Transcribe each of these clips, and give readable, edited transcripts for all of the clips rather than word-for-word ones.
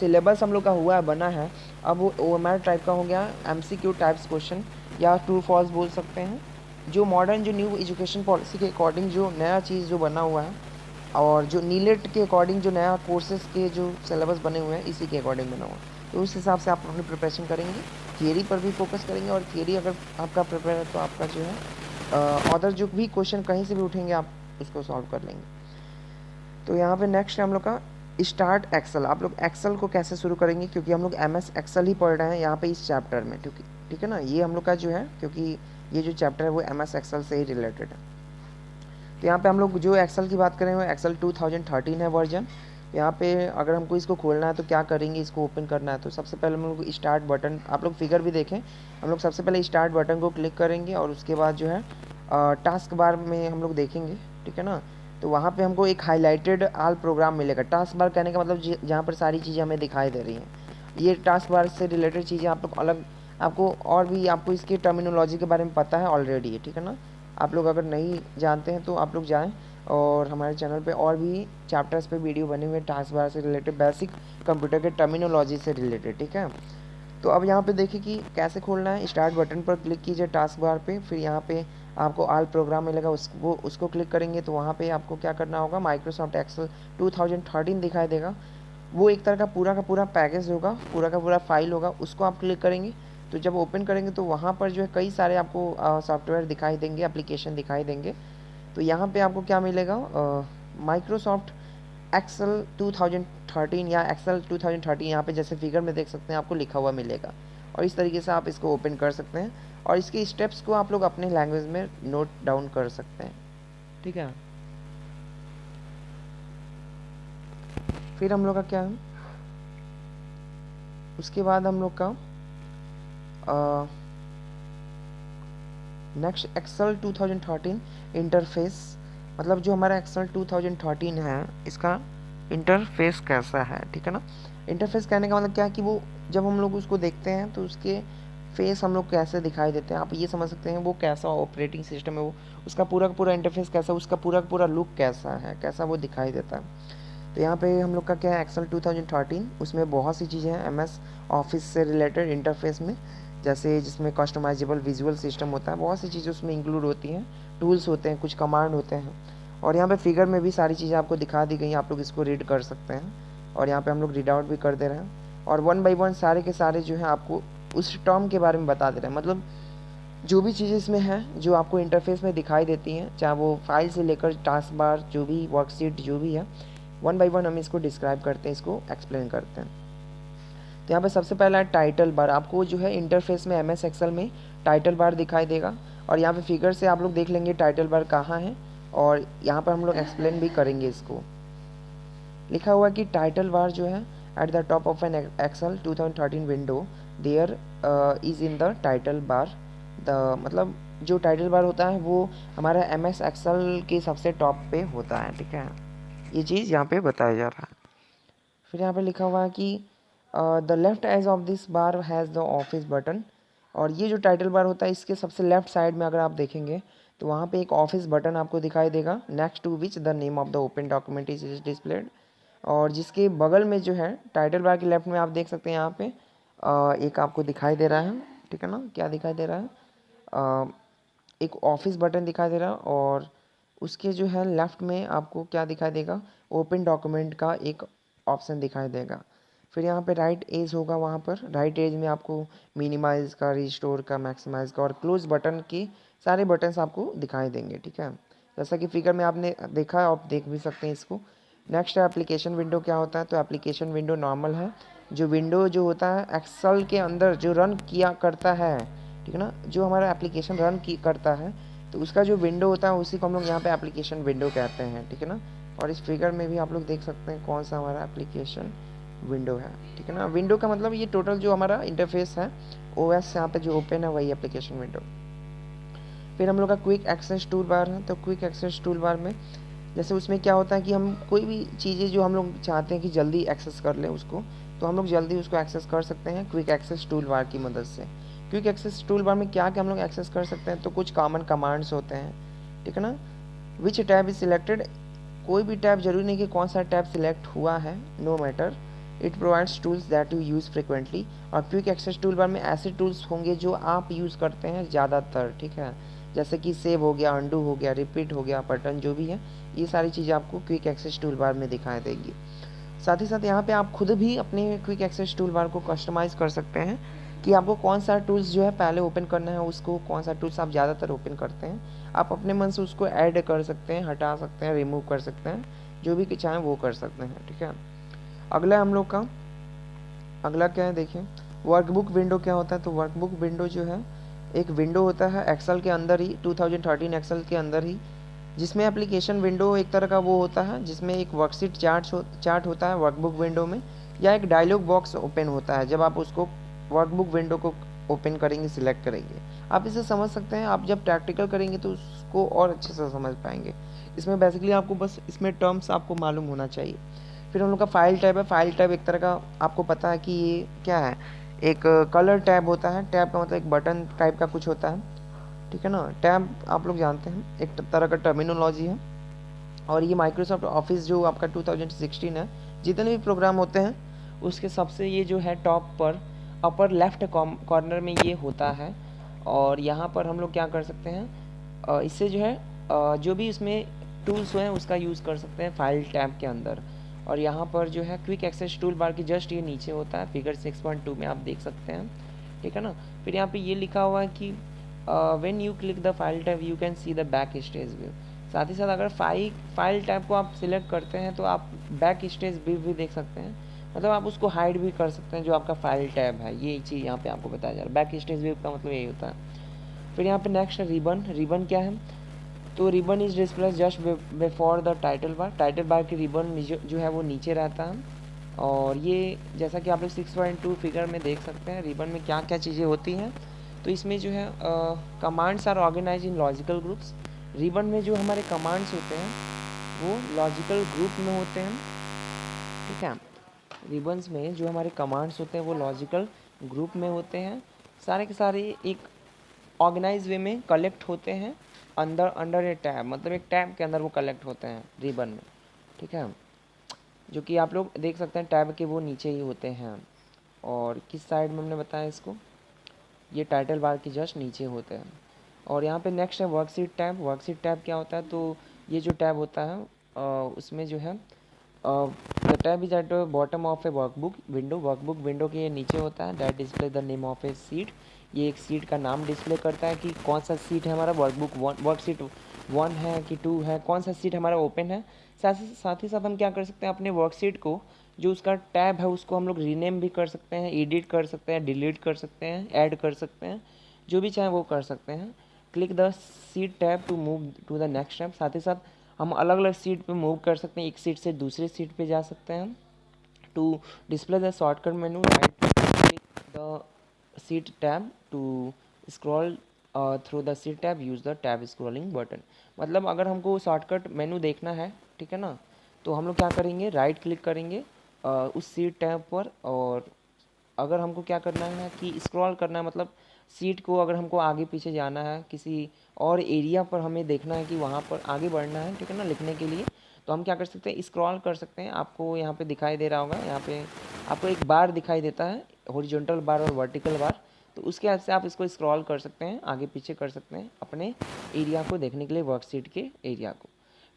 Syllabus हम लोग का हुआ है, बना है, अब वो OMR टाइप का हो गया, MCQ टाइप्स क्वेश्चन या ट्रू फॉल्स बोल सकते हैं। जो मॉडर्न जो न्यू एजुकेशन पॉलिसी के अकॉर्डिंग जो नया चीज़ जो बना हुआ है और जो नीलेट के अकॉर्डिंग जो नया कोर्सेज़ के जो सिलेबस बने हुए हैं इसी के अकॉर्डिंग बना हुआ है। तो उस हिसाब से आप अपनी प्रिपरेशन करेंगे, थियरी पर भी फोकस करेंगे और थियरी अगर आपका प्रिपेयर है तो आपका जो है अदर जो भी क्वेश्चन कहीं से भी उठेंगे आप उसको सॉल्व कर लेंगे। तो यहाँ पे नेक्स्ट है हम लोग का स्टार्ट एक्सेल। आप लोग एक्सेल को कैसे शुरू करेंगे, क्योंकि हम लोग MS एक्सेल ही पढ़ रहे हैं यहाँ पे इस चैप्टर में, क्योंकि ठीक है ना, ये हम लोग का जो है, क्योंकि ये जो चैप्टर है वो MS एक्सेल से ही रिलेटेड है। तो यहाँ पे हम लोग जो एक्सेल की बात करें वो एक्सेल 2013 है वर्जन। यहाँ पे अगर हमको इसको खोलना है तो क्या करेंगे, इसको ओपन करना है तो सबसे पहले हम लोग स्टार्ट बटन, आप लोग फिगर भी देखें, हम लोग सबसे पहले स्टार्ट बटन को क्लिक करेंगे और उसके बाद जो है टास्क बार में हम लोग देखेंगे, ठीक है ना। तो वहाँ पे हमको एक हाईलाइटेड आल प्रोग्राम मिलेगा। टास्क बार कहने का मतलब जहाँ पर सारी चीज़ें हमें दिखाई दे रही हैं, ये टास्क बार से रिलेटेड चीज़ें आप लोग अलग, आपको और भी आपको इसकी टर्मिनोलॉजी के बारे में पता है ऑलरेडी, ठीक है ना। आप लोग अगर नहीं जानते हैं तो आप लोग जाएं और हमारे चैनल पे और भी चैप्टर्स पे वीडियो बने हुए टास्क बार से रिलेटेड, बेसिक कंप्यूटर के टर्मिनोलॉजी से रिलेटेड, ठीक है। तो अब यहाँ पे देखिए कि कैसे खोलना है। स्टार्ट बटन पर क्लिक कीजिए टास्क बार पे, फिर यहाँ पे आपको आल प्रोग्राम मिलेगा, उसको क्लिक करेंगे तो वहाँ पे आपको क्या करना होगा, माइक्रोसॉफ्ट एक्सेल 2013 दिखाई देगा। वो एक तरह का पूरा पैकेज होगा, पूरा का पूरा फाइल होगा, उसको आप क्लिक करेंगे तो जब ओपन करेंगे तो वहाँ पर जो है कई सारे आपको सॉफ्टवेयर दिखाई देंगे, एप्लीकेशन दिखाई देंगे। तो यहाँ पे आपको क्या मिलेगा, माइक्रोसॉफ्ट एक्सेल 2013 या एक्सेल 2013, यहाँ पे जैसे फिगर में देख सकते हैं आपको लिखा हुआ मिलेगा और इस तरीके से आप इसको ओपन कर सकते हैं और इसके स्टेप्स को आप लोग अपने लैंग्वेज में नोट डाउन कर सकते हैं, ठीक है। फिर हम लोग का क्या है, उसके बाद हम लोग का नेक्स्ट एक्सेल 2013 इंटरफेस, मतलब जो हमारा एक्सेल 2013 है इसका इंटरफेस कैसा है, ठीक है ना। इंटरफेस कहने का मतलब क्या है कि वो जब हम लोग उसको देखते हैं तो उसके फेस हम लोग कैसे दिखाई देते हैं, आप ये समझ सकते हैं वो कैसा ऑपरेटिंग सिस्टम है, वो उसका पूरा का पूरा इंटरफेस कैसा, उसका पूरा का पूरा लुक कैसा है, कैसा वो दिखाई देता है। तो यहाँ पे हम लोग का क्या है, एक्सेल 2013, उसमें बहुत सी चीज़ें हैं MS ऑफिस से रिलेटेड इंटरफेस में, जैसे जिसमें कस्टमाइजेबल विजुअल सिस्टम होता है, बहुत सी चीज़ें उसमें इंक्लूड होती हैं, टूल्स होते हैं, कुछ कमांड होते हैं और यहाँ पे फिगर में भी सारी चीज़ें आपको दिखा दी गई, आप लोग इसको रीड कर सकते हैं और यहाँ पे हम लोग रीड आउट भी कर दे रहे हैं और 1 बाई 1 सारे के सारे जो है आपको उस टर्म के बारे में बता दे रहे हैं। मतलब जो भी चीज़ें इसमें हैं जो आपको इंटरफेस में दिखाई देती हैं, चाहे वो फाइल से लेकर टास्क बार, जो भी वर्कशीट जो भी है, 1 बाई 1 हम इसको डिस्क्राइब करते हैं, इसको एक्सप्लेन करते हैं। तो यहाँ पे सबसे पहला है टाइटल बार। आपको जो है इंटरफेस में MS एक्सेल में टाइटल बार दिखाई देगा और यहाँ पे फिगर से आप लोग देख लेंगे टाइटल बार कहाँ है और यहाँ पर हम लोग एक्सप्लेन भी करेंगे। इसको लिखा हुआ कि टाइटल बार जो है at the top of an Excel 2013 window there is in the title bar, the मतलब जो टाइटल बार होता है वो हमारा MS एक्सेल के सबसे टॉप पे होता है, ठीक है। ये चीज़ यहाँ पे बताया जा रहा है। फिर यहाँ पे लिखा हुआ है कि the left edge of this bar has the office button, और ये जो टाइटल बार होता है इसके सबसे लेफ्ट साइड में अगर आप देखेंगे तो वहाँ पे एक ऑफिस बटन आपको दिखाई देगा, next to which the name of the open document is displayed, और जिसके बगल में जो है टाइटल बार के लेफ्ट में आप देख सकते हैं यहाँ पे एक आपको दिखाई दे रहा है, ठीक है ना। क्या दिखाई दे रहा है, एक ऑफिस बटन दिखाई दे रहा है और उसके जो है लेफ़्ट में आपको क्या दिखाई देगा, ओपन डॉक्यूमेंट का एक ऑप्शन दिखाई देगा। फिर यहाँ पे राइट एज होगा, वहाँ पर राइट एज में आपको मिनिमाइज़ का, रिस्टोर का, मैक्सिमाइज़ का और क्लोज बटन की सारे बटन्स आपको दिखाई देंगे, ठीक है। जैसा कि फिगर में आपने देखा, आप देख भी सकते हैं इसको। नेक्स्ट है एप्लीकेशन विंडो। क्या होता है, तो एप्लीकेशन विंडो नॉर्मल है, जो विंडो जो होता है एक्सेल के अंदर जो रन किया करता है, ठीक है ना, जो हमारा एप्लीकेशन रन की करता है तो उसका जो विंडो होता है उसी को हम लोग यहाँ पे एप्लीकेशन विंडो कहते हैं, ठीक है ना। और इस फिगर में भी आप लोग देख सकते हैं कौन सा हमारा एप्लीकेशन विंडो है, ठीक है ना। विंडो का मतलब ये टोटल जो हमारा इंटरफेस है OS यहाँ पे जो ओपन है वही एप्लीकेशन विंडो। फिर हम लोग का क्विक एक्सेस टूल बार है। तो क्विक एक्सेस टूल बार में जैसे उसमें क्या होता है कि हम कोई भी चीज़ें जो हम लोग चाहते हैं कि जल्दी एक्सेस कर लें उसको, तो हम लोग जल्दी उसको एक्सेस कर सकते हैं क्विक एक्सेस टूल बार की मदद से। क्विक एक्सेस टूल बार में क्या क्या हम लोग एक्सेस कर सकते हैं, तो कुछ कॉमन कमांड्स होते हैं, ठीक है ना। विच टैब इज सिलेक्टेड, कोई भी टैब, जरूरी नहीं कि कौन सा टैब सिलेक्ट हुआ है, no matter, it provides tools that you use frequently. और क्विक एक्सेस टूल बार में ऐसे टूल्स होंगे जो आप यूज़ करते हैं ज़्यादातर, ठीक है, जैसे कि सेव हो गया, अंडू हो गया, रिपीट हो गया, बटन जो भी है, ये सारी चीज़ें आपको क्विक एक्सेस टूल बार में दिखाई देगी। साथ ही साथ यहाँ पे आप खुद भी अपने क्विक एक्सेस टूल बार को कस्टमाइज़ कर सकते हैं कि आपको कौन सा टूल्स जो है पहले ओपन करना है, उसको कौन सा टूल्स आप ज़्यादातर ओपन करते हैं, आप अपने मन से उसको ऐड कर सकते हैं, हटा सकते हैं, रिमूव कर सकते हैं, जो भी चाहें वो कर सकते हैं, ठीक है। अगला हम लोग का अगला क्या है, देखिए वर्कबुक विंडो क्या होता है। तो वर्कबुक विंडो जो है एक विंडो होता है एक्सेल के अंदर ही, 2013 एक्सेल के अंदर ही, जिसमें एप्लीकेशन विंडो एक तरह का वो होता है, जिसमें एक वर्कशीट चार्ट होता है वर्कबुक विंडो में, या एक डायलॉग बॉक्स ओपन होता है जब आप उसको वर्कबुक विंडो को ओपन करेंगे, सिलेक्ट करेंगे। आप इसे समझ सकते हैं, आप जब प्रैक्टिकल करेंगे तो उसको और अच्छे से समझ पाएंगे। इसमें बेसिकली आपको बस इसमें टर्म्स आपको मालूम होना चाहिए। फिर हम लोग का फाइल टैब है। फाइल टैब एक तरह का आपको पता है कि ये क्या है, एक कलर टैब होता है। टैब का मतलब एक बटन टाइप का कुछ होता है, ठीक है ना। टैब आप लोग जानते हैं एक तरह का टर्मिनोलॉजी है। और ये माइक्रोसॉफ्ट ऑफिस जो आपका 2016 है, जितने भी प्रोग्राम होते हैं उसके सबसे ये जो है टॉप पर अपर लेफ्ट कॉर्नर में ये होता है। और यहाँ पर हम लोग क्या कर सकते हैं, इससे जो है जो भी इसमें टूल्स हैं उसका यूज़ कर सकते हैं फाइल टैब के अंदर। और यहाँ पर जो है क्विक एक्सेस टूल बार के जस्ट ये नीचे होता है, फिगर 6.2 में आप देख सकते हैं, ठीक है ना। फिर यहाँ पे ये लिखा हुआ है कि when you click the file tab you can see the back stage view. साथ ही साथ अगर फाइल टैब को आप सिलेक्ट करते हैं तो आप बैक स्टेज व्यू भी देख सकते हैं, मतलब आप उसको हाइड भी कर सकते हैं जो आपका फाइल टैब है। ये चीज़ यहाँ पे आपको बताया जा रहा है, बैक स्टेज व्यू का मतलब यही होता है। फिर यहाँ पे नेक्स्ट रिबन। रिबन क्या है, तो ribbon is display just before the title bar. Title bar की रिबन जो है वो नीचे रहता है। और ये जैसा कि आप लोग 6.2 फिगर में देख सकते हैं रिबन में क्या क्या चीज़ें होती हैं। तो इसमें जो है commands are organise in logical groups. Ribbon में जो हमारे कमांड्स होते हैं वो लॉजिकल ग्रुप में होते हैं, ठीक है। रिबन्स में जो हमारे कमांड्स होते हैं वो लॉजिकल ग्रुप में होते हैं, सारे के सारे एक ऑर्गेनाइज वे में कलेक्ट होते हैं अंडर ए टैब, मतलब एक टैब के अंदर वो कलेक्ट होते हैं रिबन में, ठीक है। जो कि आप लोग देख सकते हैं टैब के वो नीचे ही होते हैं। और किस साइड में हमने बताया इसको, ये टाइटल बार के जस्ट नीचे होते हैं। और यहाँ पे नेक्स्ट है वर्कशीट टैब। वर्कशीट टैब क्या होता है, तो ये जो टैब होता है उसमें जो है the tab is at the bottom of A workbook window. Workbook window के नीचे होता है। That display the name of A seat. ये एक सीट का नाम डिस्प्ले करता है कि कौन सा सीट है हमारा, वर्कशीट 1 है कि 2 है, कौन सा सीट हमारा ओपन है। साथ ही साथ हम क्या कर सकते हैं, अपने वर्कशीट को जो उसका टैब है उसको हम लोग रीनेम भी कर सकते हैं, एडिट कर सकते हैं, डिलीट कर सकते हैं, ऐड कर सकते हैं, जो भी चाहे वो कर सकते हैं। Click the sheet tab to move to the next tab. साथ ही साथ हम अलग अलग सीट पे मूव कर सकते हैं, एक सीट से दूसरी सीट पे जा सकते हैं। To display the shortcut menu right click the sheet tab to scroll through the sheet tab use the tab scrolling button. मतलब अगर हमको शॉर्टकट मेनू देखना है, ठीक है ना, तो हम लोग क्या करेंगे, राइट क्लिक करेंगे उस सीट टैब पर। और अगर हमको क्या करना है कि स्क्रॉल करना है, मतलब सीट को अगर हमको आगे पीछे जाना है, किसी और एरिया पर हमें देखना है कि वहाँ पर आगे बढ़ना है, ठीक है ना, लिखने के लिए, तो हम क्या कर सकते हैं, स्क्रॉल कर सकते हैं। आपको यहाँ पे दिखाई दे रहा होगा, यहाँ पे आपको एक बार दिखाई देता है, हॉरिजॉन्टल बार और वर्टिकल बार। तो उसके हिसाब से आप इसको स्क्रॉल कर सकते हैं, आगे पीछे कर सकते हैं अपने एरिया को देखने के लिए, वर्कशीट के एरिया को।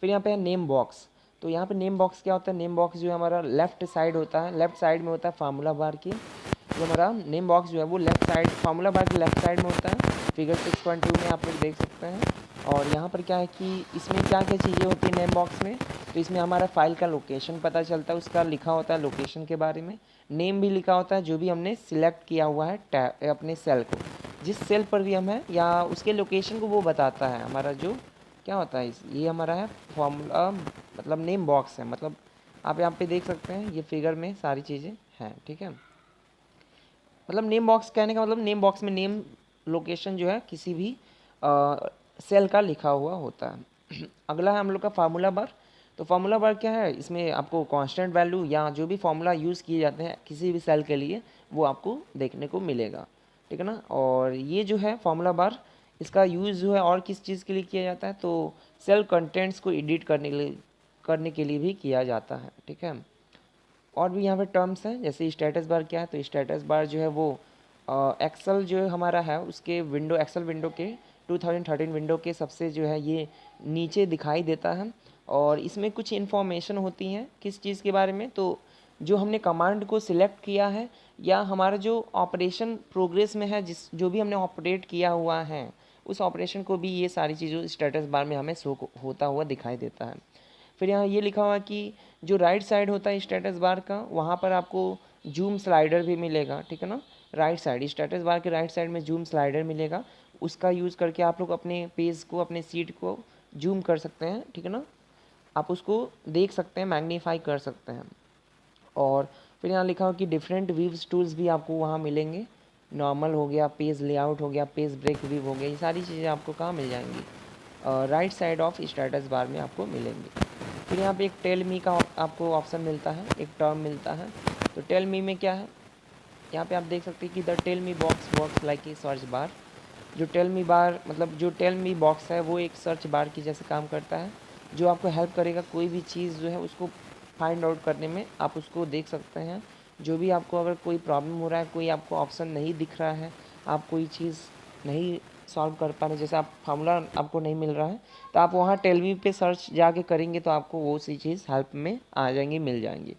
फिर यहाँ पे है नेम बॉक्स। तो यहाँ पे नेम बॉक्स क्या होता है, नेम बॉक्स जो है हमारा लेफ्ट साइड होता है, लेफ्ट साइड में होता है फार्मूला बार की। जो हमारा नेम बॉक्स जो है वो लेफ्ट साइड, फार्मूला बार के लेफ्ट साइड में होता है, फिगर 6.2 में आप लोग देख सकते हैं। और यहाँ पर क्या है कि इसमें क्या क्या चीज़ें होती हैं नेम बॉक्स में, तो इसमें हमारा फाइल का लोकेशन पता चलता है, उसका लिखा होता है लोकेशन के बारे में। नेम भी लिखा होता है जो भी हमने सिलेक्ट किया हुआ है अपने सेल को, जिस सेल पर भी हम हैं या उसके लोकेशन को वो बताता है हमारा जो क्या होता है। ये हमारा है फॉर्मूला, मतलब नेम बॉक्स है। मतलब आप यहाँ पे देख सकते हैं ये फिगर में सारी चीज़ें हैं, ठीक है। मतलब नेम बॉक्स कहने का मतलब नेम बॉक्स में नेम लोकेशन जो है किसी भी सेल का लिखा हुआ होता है। अगला है हम लोग का फार्मूला बार। तो फार्मूला बार क्या है, इसमें आपको कांस्टेंट वैल्यू या जो भी फार्मूला यूज़ किए जाते हैं किसी भी सेल के लिए वो आपको देखने को मिलेगा, ठीक है ना। और ये जो है फार्मूला बार, इसका यूज़ जो है और किस चीज़ के लिए किया जाता है, तो सेल कंटेंट्स को एडिट करने के लिए भी किया जाता है, ठीक है। और भी यहाँ पे टर्म्स हैं, जैसे स्टेटस बार क्या है, तो स्टेटस बार जो है वो एक्सेल जो हमारा है उसके विंडो, एक्सेल विंडो के 2013 विंडो के सबसे जो है ये नीचे दिखाई देता है। और इसमें कुछ इन्फॉर्मेशन होती हैं किस चीज़ के बारे में, तो जो हमने कमांड को सिलेक्ट किया है या हमारा जो ऑपरेशन प्रोग्रेस में है, जिस जो भी हमने ऑपरेट किया हुआ है उस ऑपरेशन को भी ये सारी चीज़ों स्टेटस बार में हमें शो होता हुआ दिखाई देता है। फिर यहाँ ये लिखा हुआ कि जो राइट साइड होता है स्टेटस बार का, वहाँ पर आपको जूम स्लाइडर भी मिलेगा, ठीक है ना। राइट साइड स्टेटस बार के राइट साइड में जूम स्लाइडर मिलेगा, उसका यूज़ करके आप लोग अपने पेज को, अपने सीट को जूम कर सकते हैं, ठीक है ना। आप उसको देख सकते हैं, मैग्नीफाई कर सकते हैं। और फिर यहाँ लिखा हो कि डिफरेंट व्यूज टूल्स भी आपको वहाँ मिलेंगे। नॉर्मल हो गया, पेज लेआउट हो गया, पेज ब्रेक व्यू हो गया, ये सारी चीज़ें आपको कहाँ मिल जाएंगी, right side of status bar में आपको मिलेंगी। फिर यहाँ पे एक टेल मी का आपको ऑप्शन मिलता है, एक टर्म मिलता है। तो टेल मी में क्या है, यहाँ पे आप देख सकते हैं कि the tell me box works like a search bar. जो टेल मी बार मतलब जो टेल मी बॉक्स है वो एक सर्च बार की जैसे काम करता है, जो आपको हेल्प करेगा कोई भी चीज़ जो है उसको फाइंड आउट करने में। आप उसको देख सकते हैं, जो भी आपको अगर कोई प्रॉब्लम हो रहा है, कोई आपको ऑप्शन नहीं दिख रहा है, आप कोई चीज़ नहीं सॉल्व कर पा रहे, जैसे आप फार्मूला आपको नहीं मिल रहा है, तो आप वहाँ टेल मी पे सर्च जाके करेंगे तो आपको वो सी चीज़ हेल्प में आ जाएंगी, मिल जाएंगी।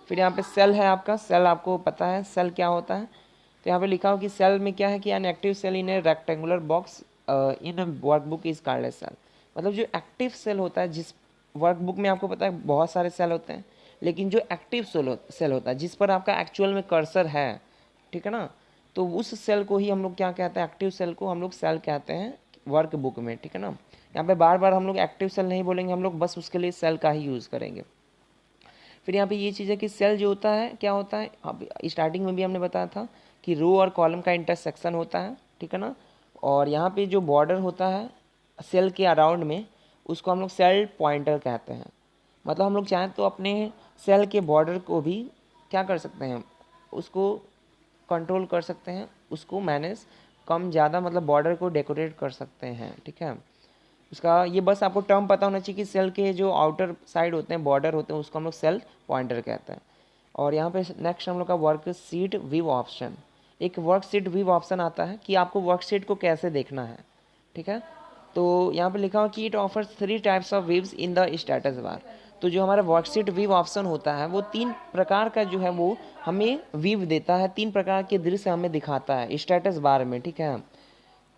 फिर यहाँ पे सेल है आपका, सेल आपको पता है सेल क्या होता है। तो यहाँ पे लिखा हो कि सेल में क्या है कि an active cell in a rectangular box in workbook is called a cell. मतलब जो एक्टिव सेल होता है, जिस वर्कबुक में आपको पता है बहुत सारे सेल होते हैं, लेकिन जो एक्टिव सेल होता है जिस पर आपका एक्चुअल में कर्सर है, ठीक है ना, तो उस सेल को ही हम लोग क्या कहते हैं, एक्टिव सेल को हम लोग सेल कहते हैं वर्कबुक में, ठीक है ना। यहाँ पे बार बार हम लोग एक्टिव सेल नहीं बोलेंगे, हम लोग बस उसके लिए सेल का ही यूज़ करेंगे। फिर यहाँ पे ये चीज़ है कि सेल जो होता है क्या होता है, अब स्टार्टिंग में भी हमने बताया था कि रो और कॉलम का इंटरसेक्शन होता है, ठीक है ना। और यहाँ पे जो बॉर्डर होता है सेल के अराउंड में, उसको हम लोग सेल पॉइंटर कहते हैं। मतलब हम लोग चाहें तो अपने सेल के बॉर्डर को भी क्या कर सकते हैं, उसको कंट्रोल कर सकते हैं, उसको मैनेज कम ज़्यादा मतलब बॉर्डर को डेकोरेट कर सकते हैं, ठीक है। उसका ये बस आपको टर्म पता होना चाहिए कि सेल के जो आउटर साइड होते हैं, बॉर्डर होते हैं, उसको हम लोग सेल पॉइंटर कहते हैं। और यहाँ पे नेक्स्ट हम लोग का वर्कशीट व्यू ऑप्शन, एक वर्कशीट व्यू ऑप्शन आता है कि आपको वर्कशीट को कैसे देखना है, ठीक है। तो यहाँ पे लिखा हुआ कि it offers 3 types of views in the status bar. तो जो हमारा वर्कशीट व्यू ऑप्शन होता है वो 3 प्रकार का जो है वो हमें व्यू देता है, 3 प्रकार के दृश्य हमें दिखाता है स्टेटस बार में, ठीक है।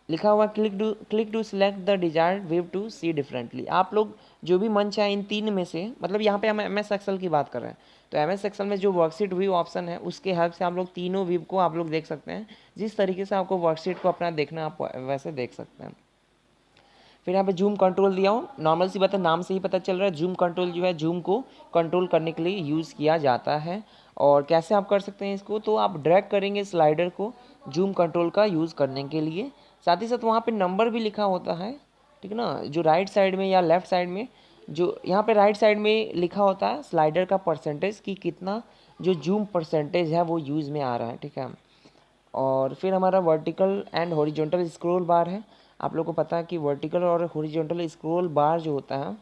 लिखा हुआ click to select the desired view to see differently. आप लोग जो भी मन चाहे इन 3 में से, मतलब यहाँ पे हम एम एस एक्सेल की बात कर रहे हैं, तो एम एस एक्सेल में जो वर्कशीट व्यू ऑप्शन है उसके हेल्प से आप लोग तीनों व्यू को आप लोग देख सकते हैं। जिस तरीके से आपको वर्कशीट को अपना देखना आप वैसे देख सकते हैं। फिर यहाँ पे जूम कंट्रोल दिया हो, नॉर्मल सी बात है, नाम से ही पता चल रहा है जूम कंट्रोल जो है जूम को कंट्रोल करने के लिए यूज़ किया जाता है। और कैसे आप कर सकते हैं इसको, तो आप ड्रैग करेंगे स्लाइडर को जूम कंट्रोल का यूज़ करने के लिए। साथ ही साथ वहाँ पे नंबर भी लिखा होता है, ठीक है ना, जो राइट साइड में या लेफ्ट साइड में, जो यहाँ पे राइट साइड में लिखा होता है स्लाइडर का परसेंटेज कि कितना जो जूम परसेंटेज है वो यूज़ में आ रहा है, ठीक है। और फिर हमारा वर्टिकल एंड हॉरिजॉन्टल स्क्रॉल बार है। आप लोग को पता है कि वर्टिकल और हॉरिजॉन्टल स्क्रॉल बार जो होता है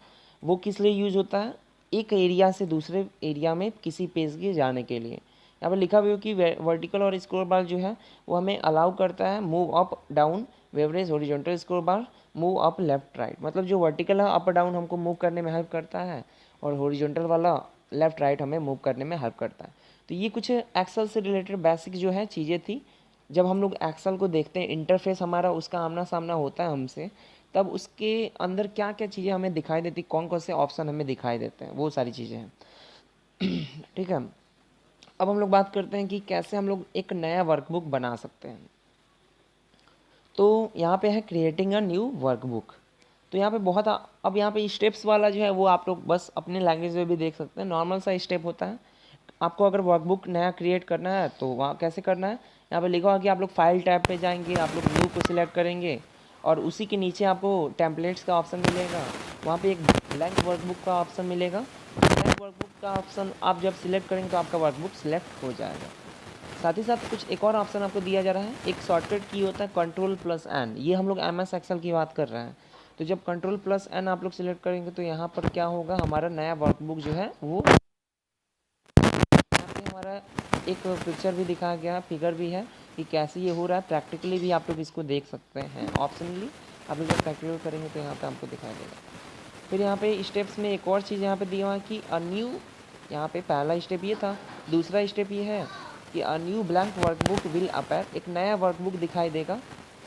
वो किस लिए यूज़ होता है, एक एरिया से दूसरे एरिया में किसी पेज के जाने के लिए। यहाँ पर लिखा हुआ है कि वर्टिकल और स्क्रॉल बार जो है वो हमें अलाउ करता है मूव अप डाउन, वेवरेज horizontal scroll bar move up left right. मतलब जो वर्टिकल है अप डाउन हमको मूव करने में हेल्प करता है, और हॉरिजॉन्टल वाला लेफ्ट राइट हमें मूव करने में हेल्प करता है। तो ये कुछ एक्सेल से रिलेटेड बेसिक जो है चीज़ें थी। जब हम लोग एक्सेल को देखते हैं, इंटरफेस हमारा उसका आमना सामना होता है हमसे, तब उसके अंदर क्या क्या चीज़ें हमें दिखाई देती, कौन कौन से ऑप्शन हमें दिखाई देते हैं, वो सारी चीज़ें हैं। ठीक है, अब हम लोग बात करते हैं कि कैसे हम लोग एक नया वर्कबुक बना सकते हैं। तो यहाँ पे है क्रिएटिंग अ न्यू वर्कबुक। तो यहाँ पे बहुत अब यहाँ पे स्टेप्स वाला जो है वो आप लोग बस अपने लैंग्वेज में भी देख सकते हैं, नॉर्मल सा स्टेप होता है। आपको अगर वर्कबुक नया क्रिएट करना है तो वहाँ कैसे करना है, यहाँ पे लिखा हुआ कि आप लोग फाइल टैब पे जाएंगे, आप लोग न्यू को सिलेक्ट करेंगे, और उसी के नीचे आपको टेम्पलेट्स का ऑप्शन मिलेगा, वहाँ पे एक ब्लैंक वर्कबुक का ऑप्शन मिलेगा। ब्लैंक वर्कबुक का ऑप्शन आप जब सिलेक्ट करेंगे तो आपका वर्कबुक सिलेक्ट हो जाएगा। साथ ही साथ कुछ एक और ऑप्शन आपको दिया जा रहा है, एक शॉर्टकट की होता है Ctrl+N। ये हम लोग एम एस एक्सेल की बात कर रहे हैं। तो जब Ctrl+N आप लोग सिलेक्ट करेंगे तो यहाँ पर क्या होगा, हमारा नया वर्कबुक जो है वो एक पिक्चर भी दिखाया गया, फिगर भी है कि कैसे ये हो रहा है। प्रैक्टिकली भी आप लोग इसको देख सकते हैं, ऑप्शनली आप लोग जब प्रैक्टिकल करेंगे तो यहाँ पे आपको दिखाई देगा। फिर यहाँ पे स्टेप्स में एक और चीज़ यहाँ पे दिया हुआ है कि अ न्यू, यहाँ पे पहला स्टेप ये था, दूसरा स्टेप ये है कि a new blank workbook will appear, एक नया वर्कबुक दिखाई देगा।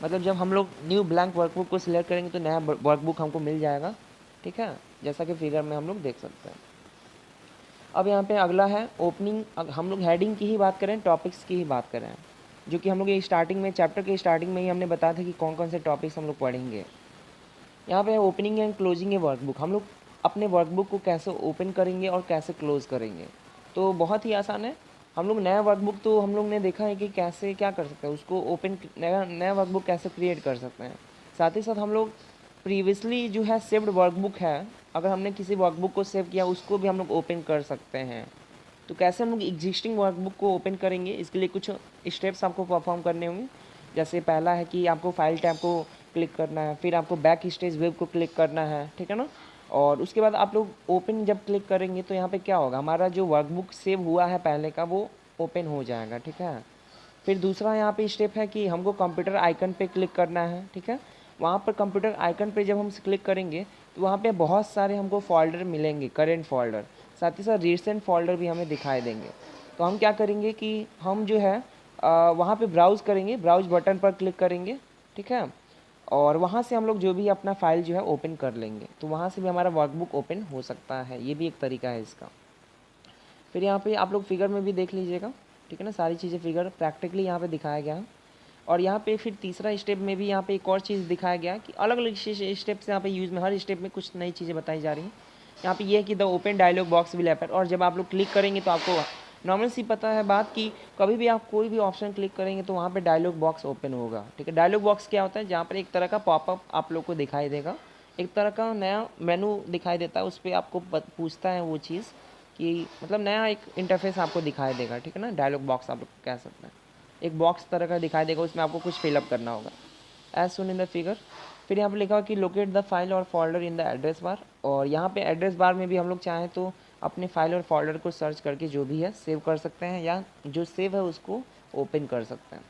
मतलब जब हम लोग न्यू ब्लैंक वर्कबुक को सिलेक्ट करेंगे तो नया वर्कबुक हमको मिल जाएगा, ठीक है, जैसा कि फिगर में हम लोग देख सकते हैं। अब यहाँ पे अगला है ओपनिंग। हम लोग हेडिंग की ही बात करें, टॉपिक्स की ही बात करें, जो कि हम लोग ये स्टार्टिंग में, चैप्टर के स्टार्टिंग में ही हमने बताया था कि कौन कौन से टॉपिक्स हम लोग पढ़ेंगे। यहाँ पे opening and closing A workbook, हम लोग अपने वर्कबुक को कैसे ओपन करेंगे और कैसे क्लोज़ करेंगे। तो बहुत ही आसान है। हम लोग नया वर्कबुक तो हम लोग ने देखा है कि कैसे क्या कर सकते हैं, उसको ओपन, नया वर्कबुक कैसे क्रिएट कर सकते हैं। साथ ही साथ हम लोग प्रीवियसली जो है सेव्ड वर्कबुक है, अगर हमने किसी वर्कबुक को सेव किया उसको भी हम लोग ओपन कर सकते हैं। तो कैसे हम लोग एग्जिस्टिंग वर्कबुक को ओपन करेंगे, इसके लिए कुछ स्टेप्स आपको परफॉर्म करने होंगे। जैसे पहला है कि आपको फाइल टैब को क्लिक करना है, फिर आपको बैक स्टेज वेब को क्लिक करना है, ठीक है ना। और उसके बाद आप लोग ओपन जब क्लिक करेंगे तो यहाँ पे क्या होगा, हमारा जो वर्कबुक सेव हुआ है पहले का वो ओपन हो जाएगा, ठीक है। फिर दूसरा यहाँ पे स्टेप है कि हमको कंप्यूटर आइकन पे क्लिक करना है, ठीक है। वहाँ पर कंप्यूटर आइकन पे जब हम क्लिक करेंगे तो वहाँ पे बहुत सारे हमको फोल्डर मिलेंगे, करेंट फोल्डर, साथ ही साथ रिसेंट फोल्डर भी हमें दिखाई देंगे। तो हम क्या करेंगे कि हम जो है वहाँ पे ब्राउज़ करेंगे, ब्राउज़ बटन पर क्लिक करेंगे, ठीक है। और वहाँ से हम लोग जो भी अपना फाइल जो है ओपन कर लेंगे, तो वहाँ से भी हमारा वर्कबुक ओपन हो सकता है। ये भी एक तरीका है इसका। फिर यहाँ पे आप लोग फिगर में भी देख लीजिएगा, ठीक है ना, सारी चीज़ें फिगर प्रैक्टिकली यहाँ पे दिखाया गया है। और यहाँ पे फिर तीसरा स्टेप में भी यहाँ पे एक और चीज़ दिखाया गया कि अलग अलग स्टेप्स यहाँ पे यूज़ में, हर स्टेप में कुछ नई चीज़ें बताई जा रही हैं। यहाँ पे ये है कि the open dialog box will appear, और जब आप लोग क्लिक करेंगे तो आपको नॉर्मल सी पता है बात कि कभी भी आप कोई भी ऑप्शन क्लिक करेंगे तो वहाँ पे डायलॉग बॉक्स ओपन होगा, ठीक है। डायलॉग बॉक्स क्या होता है, जहाँ पर एक तरह का पॉपअप आप लोग को दिखाई देगा, एक तरह का नया मेनू दिखाई देता है, उस पर आपको पूछता है वो चीज़ कि मतलब नया एक इंटरफेस आपको दिखाई देगा, ठीक है ना। डायलॉग बॉक्स आप लोग कह सकते हैं, एक बॉक्स तरह का दिखाई देगा, उसमें आपको कुछ फिलअप करना होगा as shown in the figure. फिर यहाँ पे लिखा हुआ कि लोकेट द फाइल और folder in the address bar, और यहाँ पे एड्रेस बार में भी हम लोग चाहें तो अपने फाइल और फोल्डर को सर्च करके जो भी है सेव कर सकते हैं, या जो सेव है उसको ओपन कर सकते हैं।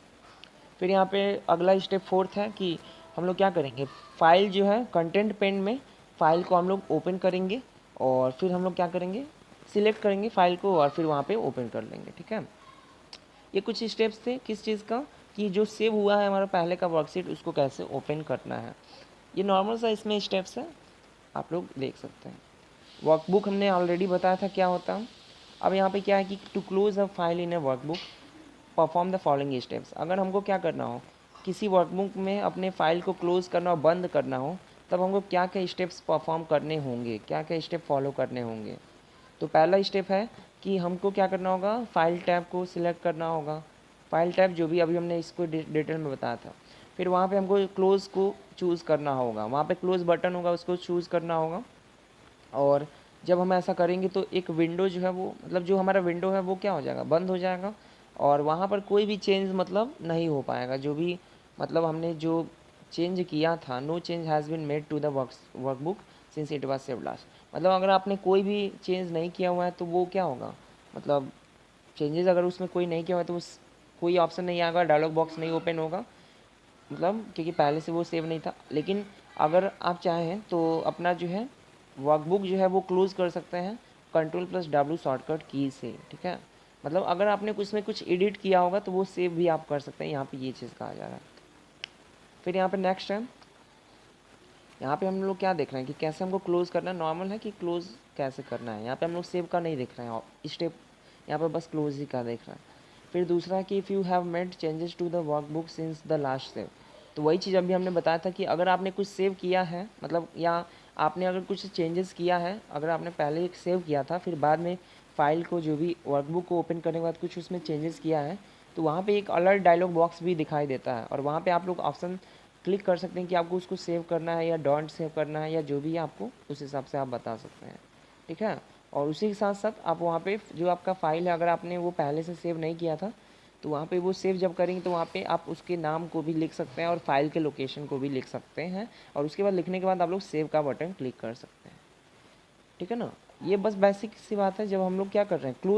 फिर यहाँ पे अगला स्टेप फोर्थ है कि हम लोग क्या करेंगे, फाइल जो है कंटेंट पेन में फाइल को हम लोग ओपन करेंगे, और फिर हम लोग क्या करेंगे, सिलेक्ट करेंगे फाइल को और फिर वहाँ पे ओपन कर लेंगे, ठीक है। ये कुछ स्टेप्स थे किस चीज़ का, कि जो सेव हुआ है हमारा पहले का वर्कशीट उसको कैसे ओपन करना है। ये नॉर्मल सा इसमें स्टेप्स है, आप लोग देख सकते हैं। वर्कबुक हमने ऑलरेडी बताया था क्या होता है। अब यहाँ पे क्या है कि to close a file in a workbook perform the following steps, अगर हमको क्या करना हो, किसी वर्कबुक में अपने फाइल को क्लोज करना और बंद करना हो, तब हमको क्या क्या स्टेप्स परफॉर्म करने होंगे, क्या क्या स्टेप फॉलो करने होंगे। तो पहला स्टेप है कि हमको क्या करना होगा, फाइल टैब को सिलेक्ट करना होगा, फाइल टैब जो भी अभी हमने इसको डिटेल में बताया था। फिर वहाँ पे हमको क्लोज़ को चूज़ करना होगा, वहाँ पे क्लोज़ बटन होगा उसको चूज़ करना होगा। और जब हम ऐसा करेंगे तो एक विंडो जो है वो, मतलब जो हमारा विंडो है वो क्या हो जाएगा, बंद हो जाएगा, और वहाँ पर कोई भी चेंज मतलब नहीं हो पाएगा, जो भी मतलब हमने जो चेंज किया था, no change has been made to the workbook since it was saved last, मतलब अगर आपने कोई भी चेंज नहीं किया हुआ है तो वो क्या होगा, मतलब चेंजेस अगर उसमें कोई नहीं किया हुआ है तो उस कोई ऑप्शन नहीं आएगा, डायलॉग बॉक्स नहीं ओपन होगा, मतलब क्योंकि पहले से वो सेव नहीं था। लेकिन अगर आप चाहें तो अपना जो है वर्कबुक जो है वो क्लोज़ कर सकते हैं Ctrl+W शॉर्टकट की से, ठीक है। मतलब अगर आपने कुछ में कुछ एडिट किया होगा तो वो सेव भी आप कर सकते हैं, यहाँ पे ये चीज़ कहा जा रहा है। फिर यहाँ पे नेक्स्ट है, यहाँ पे हम लोग क्या देख रहे हैं कि कैसे हमको क्लोज़ करना है, नॉर्मल है कि क्लोज़ कैसे करना है, यहाँ पे हम लोग सेव का नहीं देख रहे हैं स्टेप, यहाँ पे बस क्लोज़ ही का देख रहे हैं। फिर दूसरा कि if you have made changes to the workbook since the last save, तो वही चीज़ अभी हमने बताया था कि अगर आपने कुछ सेव किया है, मतलब या आपने अगर कुछ चेंजेस किया है, अगर आपने पहले एक सेव किया था फिर बाद में फ़ाइल को जो भी वर्कबुक को ओपन करने के बाद कुछ उसमें चेंजेस किया है, तो वहाँ पे एक अलर्ट डायलॉग बॉक्स भी दिखाई देता है, और वहाँ पे आप लोग ऑप्शन क्लिक कर सकते हैं कि आपको उसको सेव करना है या डोंट सेव करना है, या जो भी आपको उस हिसाब से आप बता सकते हैं, ठीक है। और उसी के साथ साथ आप वहाँ पे जो आपका फ़ाइल है, अगर आपने वो पहले से सेव नहीं किया था तो वहाँ पे वो सेव जब करेंगे तो वहाँ पे आप उसके नाम को भी लिख सकते हैं और फाइल के लोकेशन को भी लिख सकते हैं, और उसके बाद लिखने के बाद आप लोग सेव का बटन क्लिक कर सकते हैं, ठीक है ना। ये बस बेसिक सी बात है, जब हम लोग क्या कर रहे हैं, क्लोज